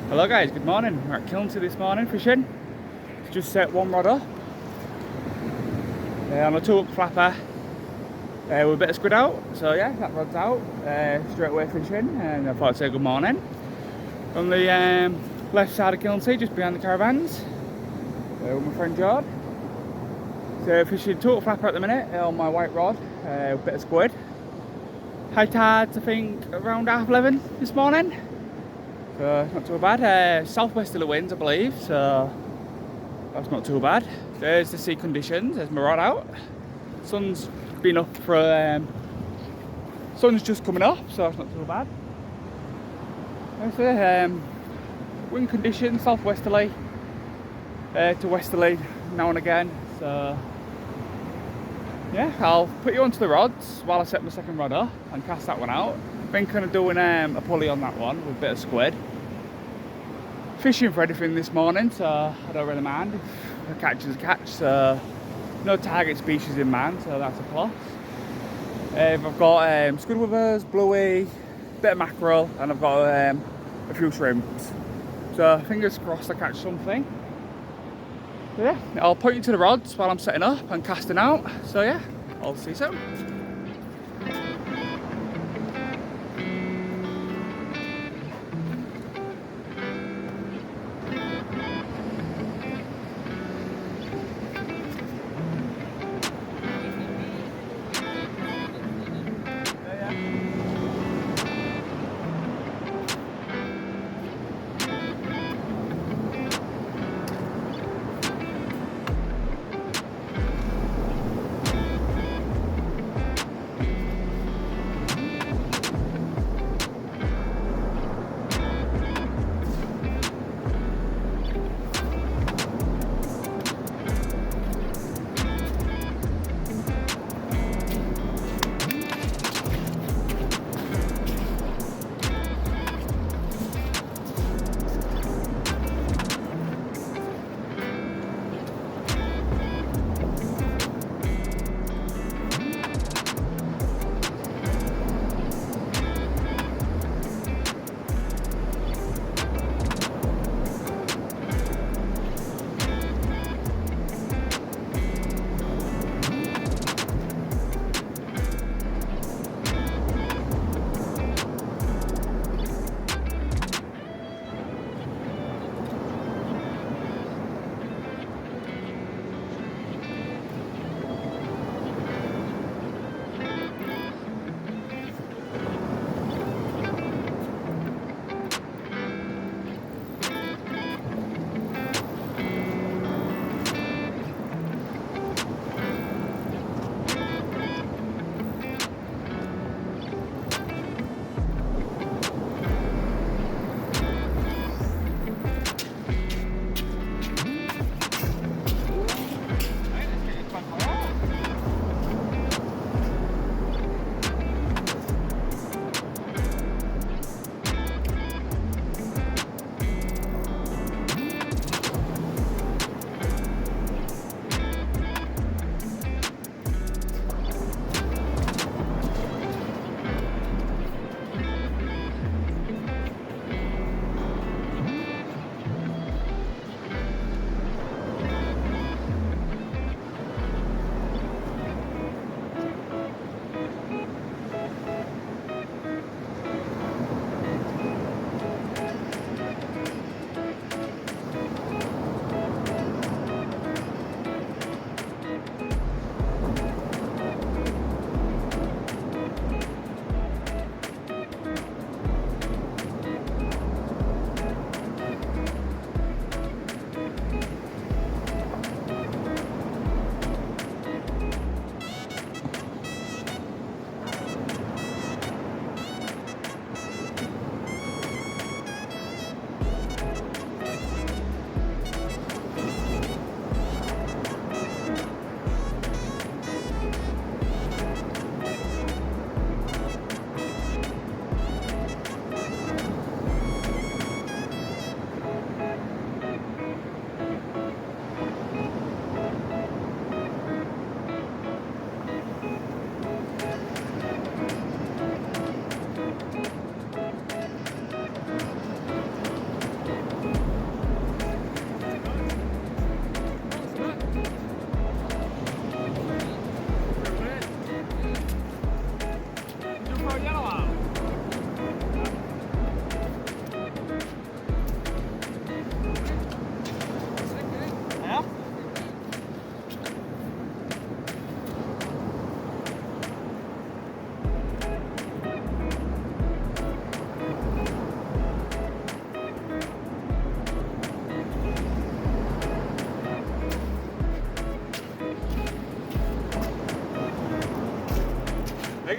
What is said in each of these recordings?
Hello guys, good morning. We're at Kilnsea this morning fishing. It's just set one rod up on a 2-hook flapper with a bit of squid out. So yeah, that rod's out. Straight away fishing, and I thought I'd say good morning. On the left side of Kilnsea, just behind the caravans, with my friend Jord. So fishing 2-hook flapper at the minute on my white rod, with a bit of squid. High tides I think around 11:30 this morning. So not too bad. Southwesterly winds, I believe, so that's not too bad. There's the sea conditions. There's my rod out. Sun's been up for. Sun's just coming up, so that's not too bad. Wind conditions, southwesterly to westerly now and again. So yeah, I'll put you onto the rods while I set my second rod up and cast that one out. Been kind of doing a pulley on that one with a bit of squid. Fishing for anything this morning, so I don't really mind. If a catch is a catch, so no target species in mind, so that's a plus. I've got squid withers, bluey, bit of mackerel, and I've got a few shrimps. So fingers crossed I catch something. So yeah, I'll put you to the rods while I'm setting up and casting out. So yeah, I'll see you soon.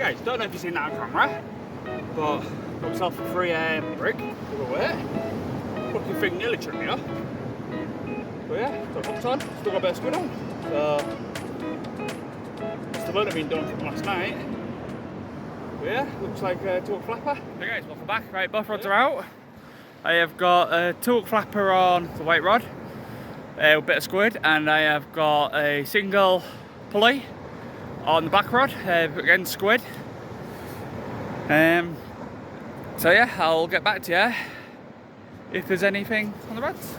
guys, don't know if you've seen that on camera, but got myself a free rig the other way. Fucking thing nearly tripped me up. But yeah, got hooked on, still got a bit of squid on. So, must have only been done from last night. But yeah, looks like a 2-hook flapper. Hey guys, welcome back. Right, both rods are out. I have got a 2-hook flapper on the white rod, a bit of squid, and I have got a single pulley on the black rod, again squid. So yeah, I'll get back to you if there's anything on the rods.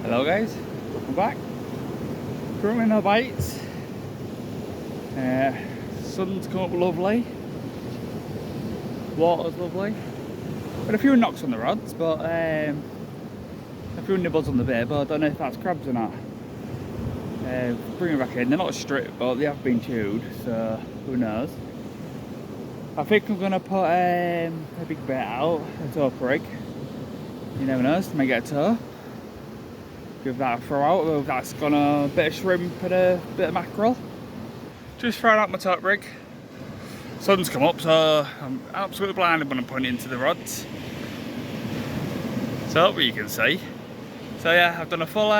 Hello guys, welcome back. Currently no bites. Sun's come up lovely. Water's lovely. Got a few knocks on the rods, but a few nibbles on the bait, but I don't know if that's crabs or not. Bring it back in. They're not stripped, but they have been chewed, so who knows. I think I'm gonna put a big bait out, a top rig. You never know, just might get a tow. Give that a throw out. That's got a bit of shrimp and a bit of mackerel. Just throwing out my top rig. Sun's come up, so I'm absolutely blinded when I'm putting it into the rods. So hopefully you can see. So yeah, I've done a full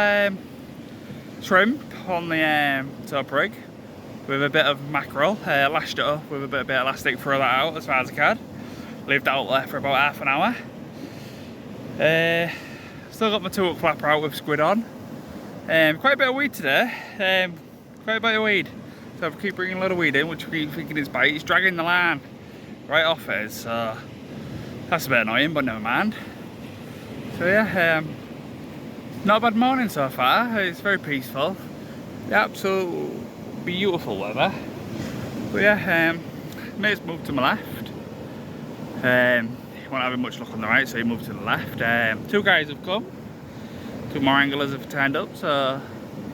shrimp on the top rig with a bit of mackerel. Lashed it up with a bit of elastic, throw that out as far as I can. Leave that out there for about half an hour. Still got my 2-hook flapper out with squid on. Quite a bit of weed today. Quite a bit of weed. So I keep bringing a lot of weed in, which I keep thinking is bait. It's dragging the line right off it, so that's a bit annoying, but never mind. So yeah, not a bad morning so far. It's very peaceful. The absolute beautiful weather. But yeah, mate's moved to my left. Won't having much luck on the right, so he moved to the left. 2 guys have come. 2 more anglers have turned up, so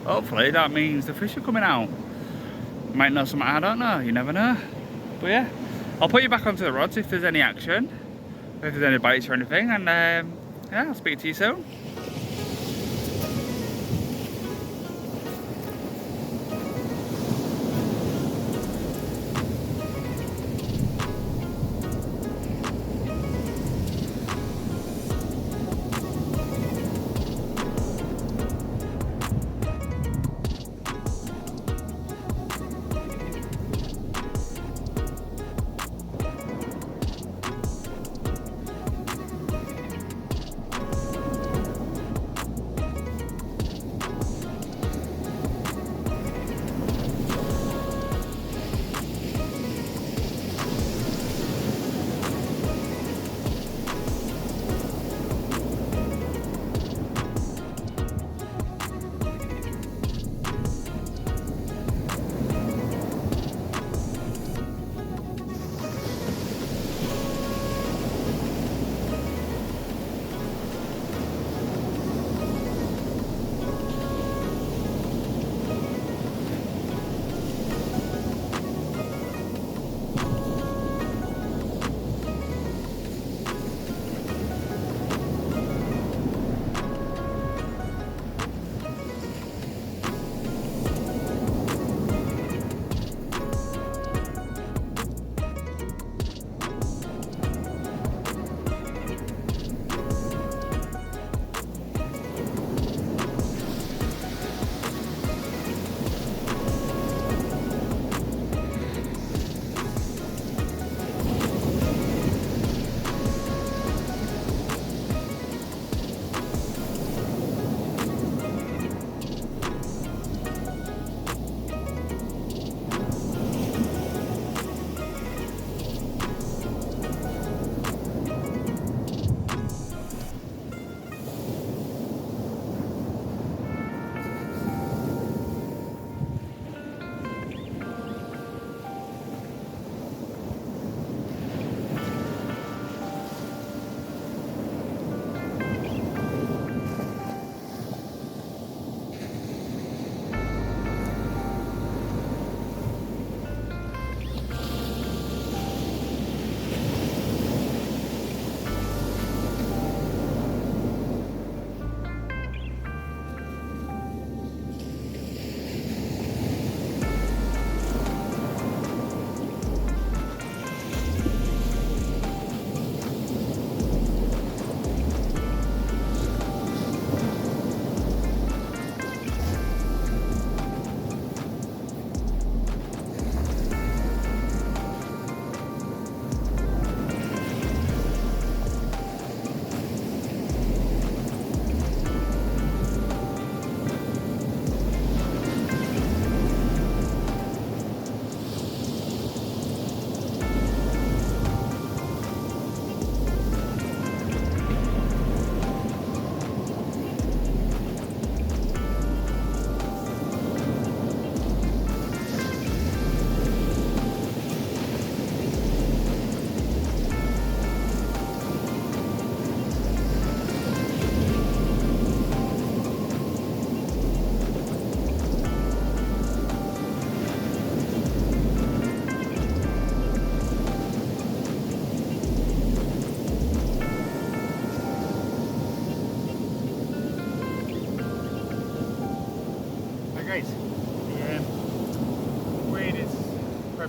hopefully that means the fish are coming out. Might know something I don't know, you never know. But yeah, I'll put you back onto the rods if there's any action, if there's any bites or anything, and yeah, I'll speak to you soon.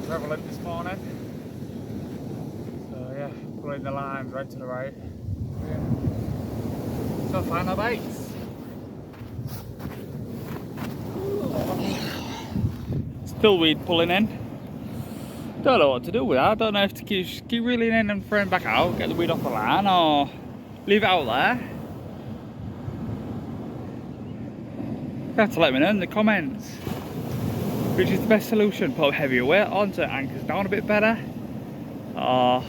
prevalent this morning. So yeah, pulling the lines right to the right. So final bites. Still weed pulling in. Don't know what to do with that. I don't know if to keep reeling in and throwing back out, get the weed off the line, or leave it out there. You have to let me know in the comments which is the best solution. Put a heavier weight on so it anchors down a bit better, or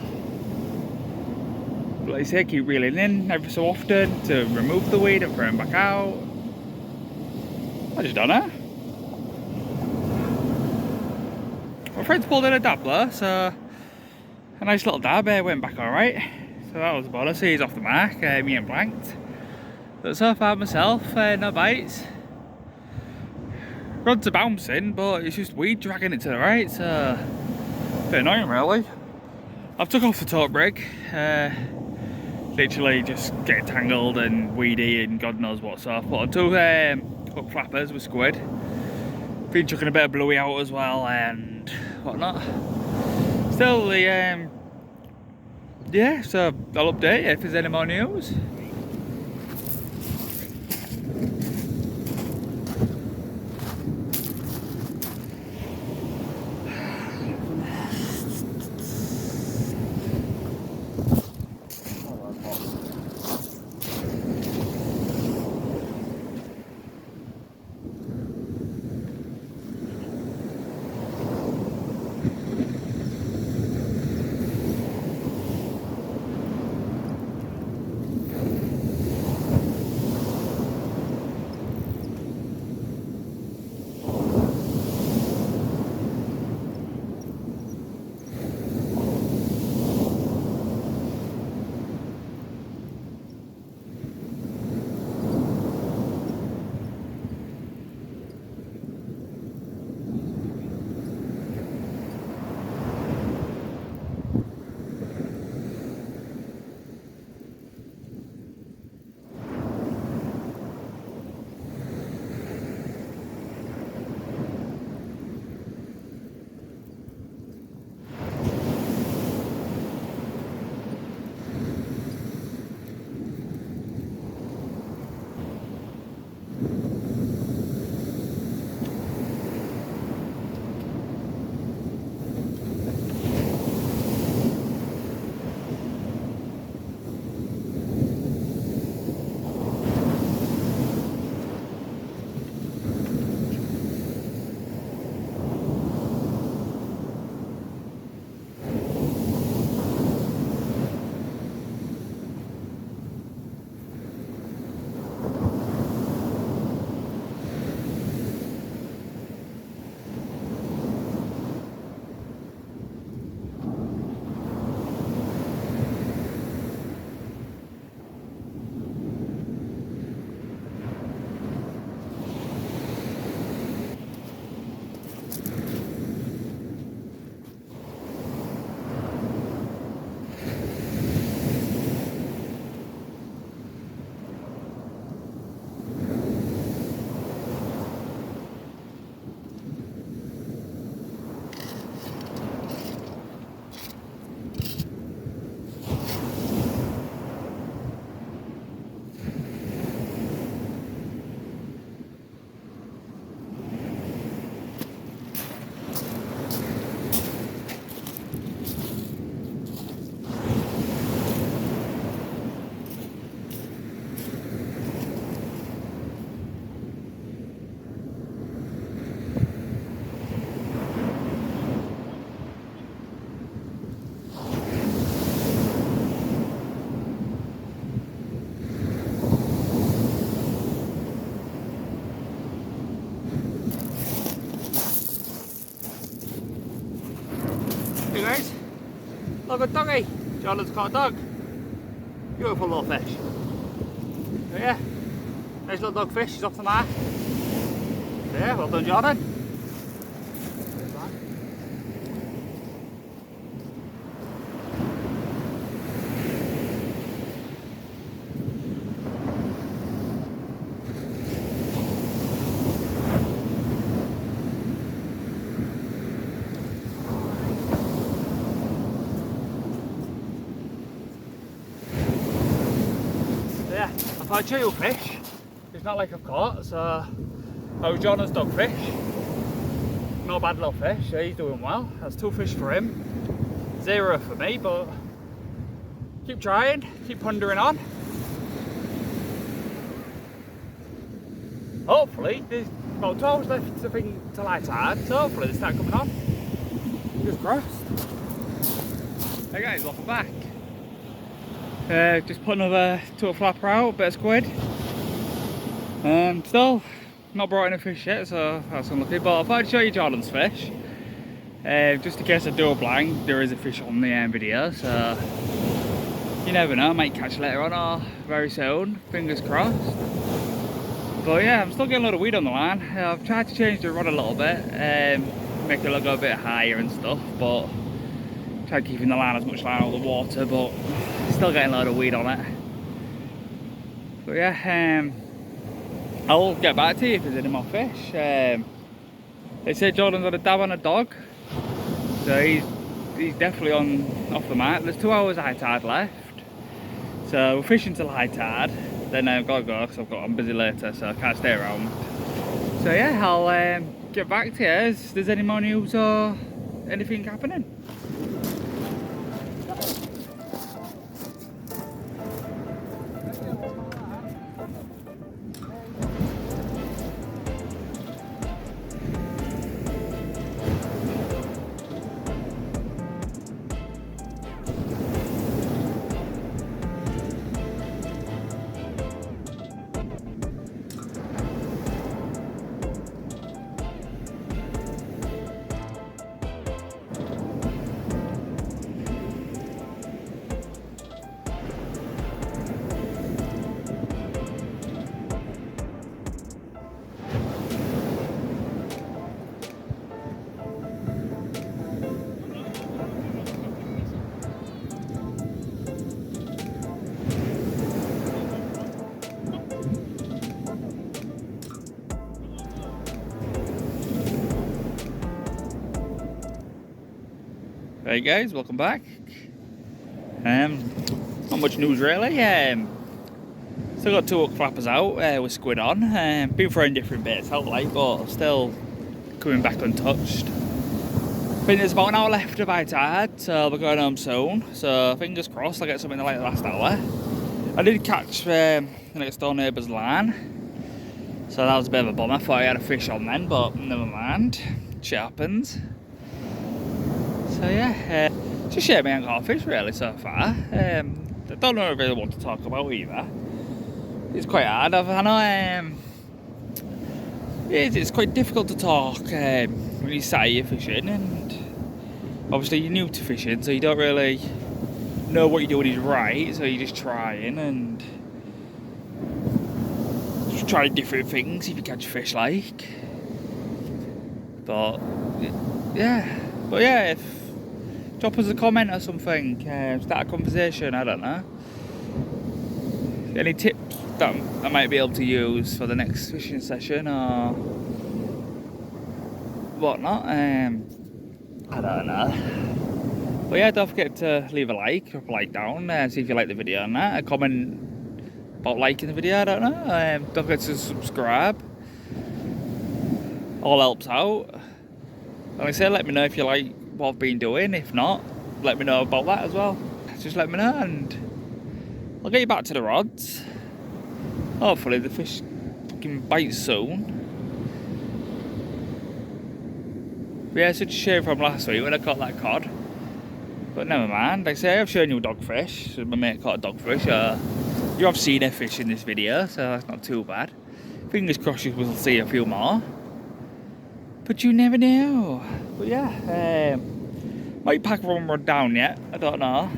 like I say, keep reeling in every so often to remove the weed and throw them back out. I just don't know. My friend's pulled in a dabbler, so a nice little dab went back alright. So that was a bonus. He's off the mark, me and blanked. But so far myself, no bites. Rods are bouncing, but it's just weed dragging it to the right, so a bit annoying really. I've took off the top rig, literally just getting tangled and weedy and God knows what, so I've put on two hook flappers with squid. Been chucking a bit of bluey out as well and whatnot. Still the yeah, so I'll update you if there's any more news. Hey guys, look at doggy. Jordan's caught a dog. Beautiful little fish. So yeah, nice little dog fish, she's off the mark. So yeah, well done Jordan. yeah, I thought I'd show you a fish. It's not like I've caught, so I was Jonah's dogfish. Not a bad little fish, yeah, he's doing well. That's 2 fish for him, 0 for me, but keep trying, keep pondering on. Hopefully, there's about 2 hours left I think till high tide, so hopefully they start coming on. Fingers crossed. Hey guys, welcome back. Just put another 2 flapper out, bit of squid. Still not brought in a fish yet, so that's unlucky, but I thought I'd show you Jordan's fish. Just in case I do a blank, there is a fish on the video, so you never know, I might catch later on or very soon, fingers crossed. But yeah, I'm still getting a lot of weed on the line. I've tried to change the rod a little bit, make it look a bit higher and stuff, but tried keeping the line as much line out of the water, but still getting a lot of weed on it. But yeah, I'll get back to you if there's any more fish. They said Jordan's had a dab on a dog, so he's definitely off the mark. There's 2 hours high tide left, so we're fishing till high tide. Then I've got to go because I'm busy later, so I can't stay around. So yeah, I'll get back to you if there's any more news or anything happening. Hey guys, welcome back. Not much news really. Still got 2 hook flappers out with squid on. Been throwing different bits out like, but still coming back untouched. I think there's about an hour left of high tide, so we're going home soon. So fingers crossed I'll get something like the last hour. I did catch the next door neighbour's line, so that was a bit of a bummer. I thought I had a fish on then, but never mind. Shit happens. So yeah, it's a shame I haven't got a fish really so far. I don't know really what to talk about either. It's quite hard. I know it's quite difficult to talk when you start your fishing, and obviously you're new to fishing, so you don't really know what you're doing is right, so you're just trying and just trying different things if you catch a fish like. But yeah, if drop us a comment or something, start a conversation, I don't know. Any tips that I might be able to use for the next fishing session or whatnot, I don't know. But yeah, don't forget to leave a like, drop a like down, see if you like the video and that. A comment about liking the video, I don't know. Don't forget to subscribe. All helps out. Like I said, let me know if you like what I've been doing. If not, let me know about that as well. Just let me know and I'll get you back to the rods. Hopefully the fish can bite soon. But yeah, such a shame from last week when I caught that cod. But never mind, like I say, I've shown you a dogfish. So my mate caught a dogfish. You have seen a fish in this video, so that's not too bad. Fingers crossed you will see a few more. But you never know. But yeah, might pack one rod down yet, I don't know.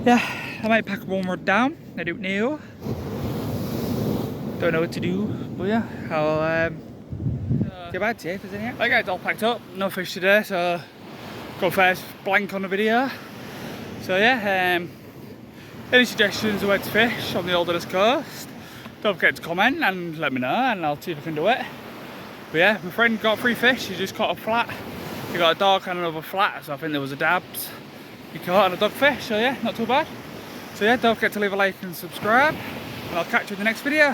Yeah, I might pack one rod down, I don't know. Don't know what to do, but yeah, I'll get back to you if there's any. Right guys, all packed up, no fish today, so go first blank on the video. So yeah, any suggestions of where to fish on the Holderness Coast, don't forget to comment and let me know and I'll see if I can do it. But yeah, my friend got 3 fish, he just caught a flat. He got a dog and another flat, so I think there was a dabs. He caught on a dogfish, so yeah, not too bad. So yeah, don't forget to leave a like and subscribe, and I'll catch you in the next video.